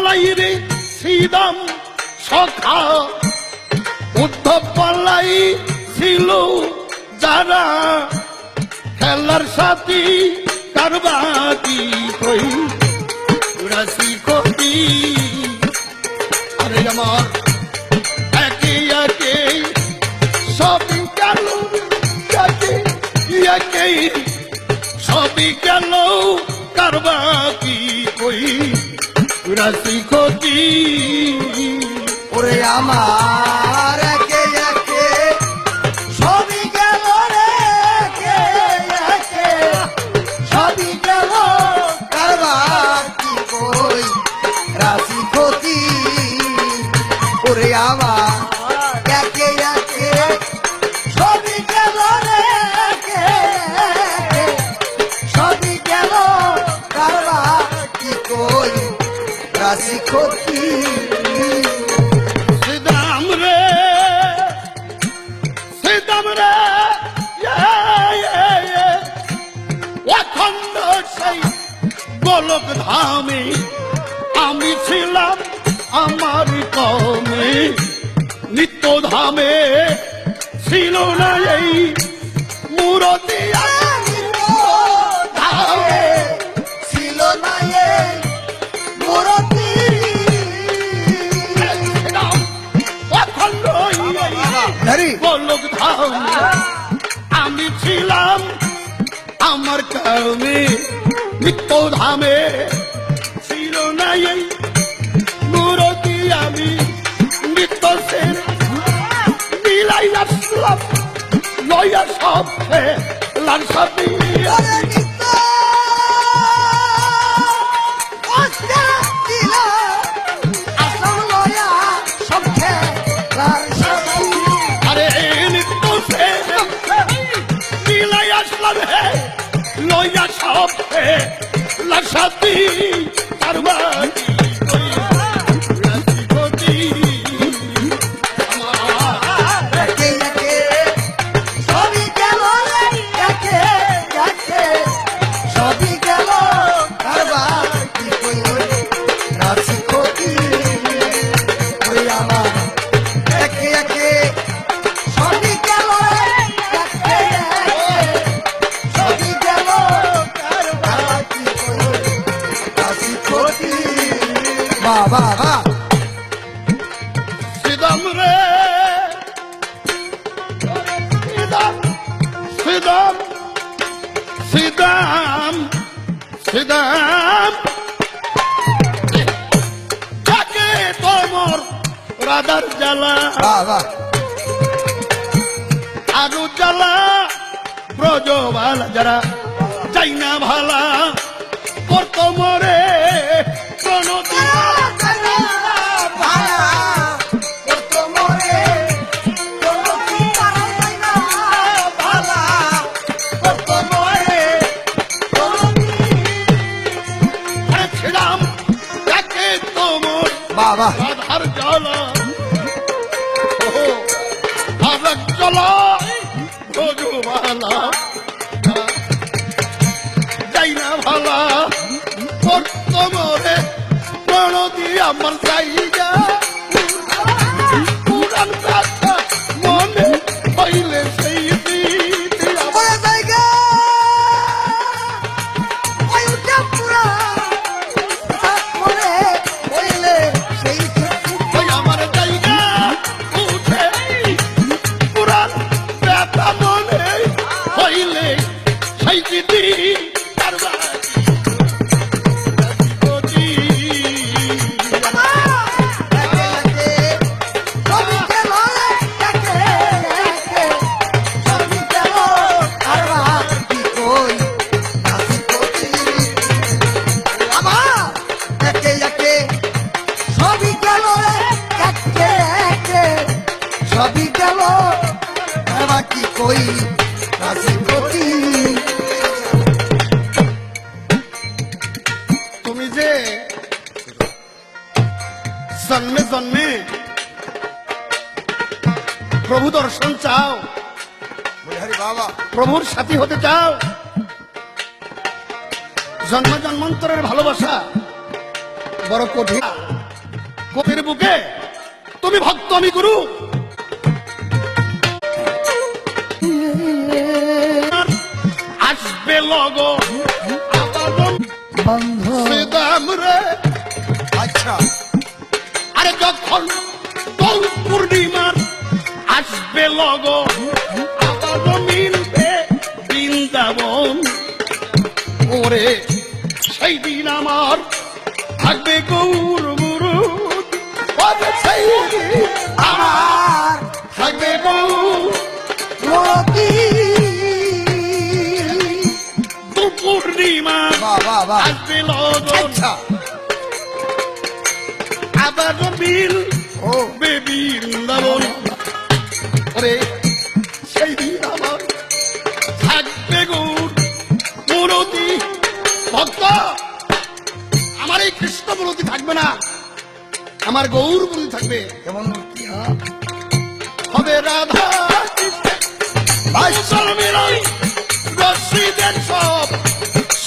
পাল্লাই রে শ্রীরাম সখা উদ্ধব পাল্লাই ছিল যারা খেলার সাথী কারবাকি কই রাশি কবি আরে আমার একে একে সবই গেল একে সবই গেল কারবাকি কই রাশি কবি ওরে আমার একে একে সবই গেল রে একে একে সবই গেল কারবার কি কই রাশি ক্ষতি ওরে আমার একে একে সবই গেল রে একে একে সবই গেল কারবার কি কই রাশি ক্ষতি অখণ্ড সেই গোলক ধামে আমি ছিলাম আমার কমে নিত্য ধামে ছিল না এই মূরতি ধামে ছিল না এই মূরতি অখণ্ড গোলক ধামে আমি ছিলাম আমার কমে নিত্য ধামে ছিল না এই মূরতি আমি নিত্য সে মিলাই আসলাম লয়া সব লাল সাথী আরে নিত্য সে মিলাই আসলাম লয়া সব লাল সাথী কারবাকি বাবা শ্রীদাম রে শ্রীদাম শ্রীদাম শ্রীদাম যাকে তোমার রাধার জ্বালা বাবা আরো জ্বালা ব্রজ ভালা যারা যাই না ভালা করতো মরে প্রণতি বাবা রাধার জ্বালা রাধার জ্বালা ব্রজবালা যাই না ভালা করতো মরে প্রণতি আমার জায়গা পুরান কথা মনে হইলে সেই আমার জায়গা উঠে পুরান ব্যথা মনে হইলে সেই দিদি সবই গেল বাকি কই রাশি ক্ষতি তুমি যে জন্মে জন্মে প্রভু দর্শন চাও বাবা প্রভুর সাথী হতে চাও জন্ম জন্মান্তরের ভালোবাসা বড় কঠিন কোপের বুকে তুমি ভক্ত আমি গুরু। আসবে লগ বন্ধু শ্রীদাম রে। আচ্ছা আরে যখন দোল পূর্ণিমার আসবে লগ আবার মিলবে বৃন্দাবন। ওরে সেই দিন আমার থাকবে গৌর গুরু। ওরে সেই দিন আমার থাকবে গৌর মতি পূর্ণিমা বাবা বাবা আসবে লগন আচ্ছা আবার মিল ও বৃন্দাবন। ওরে সেই দিন আমার থাকবে গৌর মূরতি। ভক্ত আমার এই কৃষ্ণ মূরতি থাকবে না, আমার গৌর মূরতি থাকবে। কেমন মূর্তি হবে রাধা কৃষ্ণের মিলন রশ্মিদের সব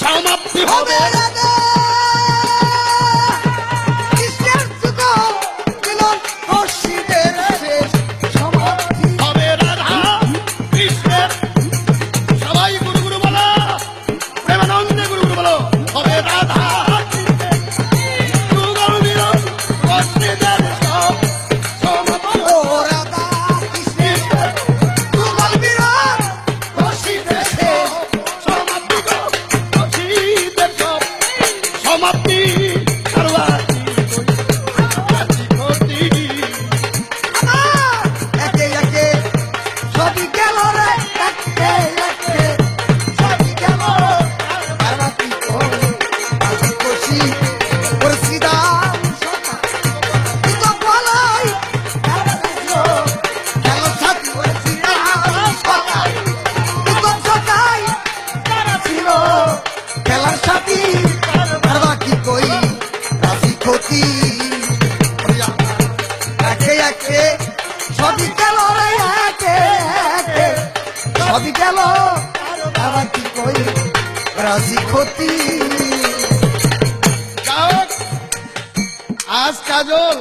সমাপ্তি হবে। হবে রাধা কৃষ্ণের সুখ মিলন রশিদের শেষ সমাপ্তি হবে রাধা কৃষ্ণের সবাই গুরু গুরু বলো, প্রেমানন্দে গুরু গুরু বলো। হবে রাধা কৃষ্ণের যুগল মিলন রশ্মিদের সব সমাপ্তি ও রাধা কৃষ্ণের যুগল মিলন রশিদের শেষ সমাপ্তি গো, রশ্মিদের সব সমাপ্তি একে একে সবই গেল রে একে একে সবই গেল আর কি করে আজ খুশি ওর সিধা তো বলাই গেল সাথী ওর সিধা তো সকাই ছিল খেলার সাথী আর বাকি কই রাশি ক্ষতি একে একে সবই গেল রে একে একে সবই গেল আবার কি কই রাশি ক্ষতি আজ কাজল